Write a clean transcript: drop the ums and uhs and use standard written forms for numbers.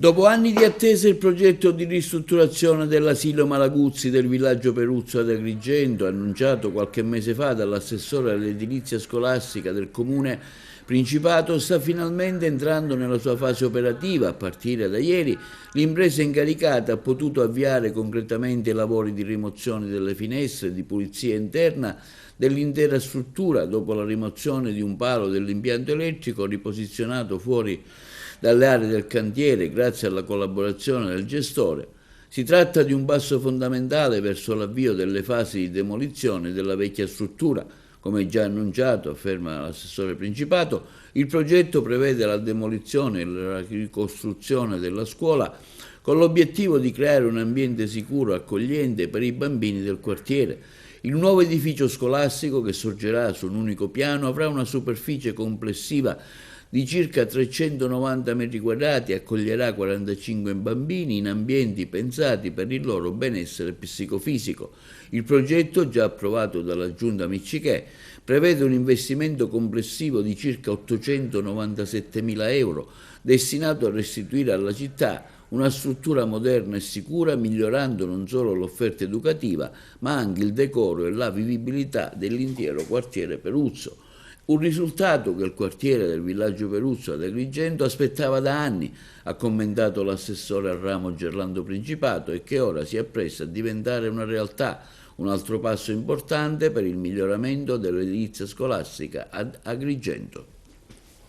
Dopo anni di attesa il progetto di ristrutturazione dell'asilo Malaguzzi del villaggio Peruzzo ad Agrigento, annunciato qualche mese fa dall'assessore all'edilizia scolastica del comune Principato, sta finalmente entrando nella sua fase operativa. A partire da ieri l'impresa incaricata ha potuto avviare concretamente i lavori di rimozione delle finestre e di pulizia interna dell'intera struttura dopo la rimozione di un palo dell'impianto elettrico riposizionato fuori dalle aree del cantiere grazie alla collaborazione del gestore. Si tratta di un passo fondamentale verso l'avvio delle fasi di demolizione della vecchia struttura. Come già annunciato, afferma l'assessore Principato, il progetto prevede la demolizione e la ricostruzione della scuola con l'obiettivo di creare un ambiente sicuro e accogliente per i bambini del quartiere. Il nuovo edificio scolastico, che sorgerà su un unico piano, avrà una superficie complessiva di circa 390 metri quadrati e accoglierà 45 bambini in ambienti pensati per il loro benessere psicofisico. Il progetto, già approvato dalla Giunta Miccichè, prevede un investimento complessivo di circa 897.000 euro, destinato a restituire alla città una struttura moderna e sicura, migliorando non solo l'offerta educativa, ma anche il decoro e la vivibilità dell'intero quartiere Peruzzo. Un risultato che il quartiere del villaggio Peruzzo ad Agrigento aspettava da anni, ha commentato l'assessore al ramo Gerlando Principato, e che ora si appresta a diventare una realtà, un altro passo importante per il miglioramento dell'edilizia scolastica ad Agrigento.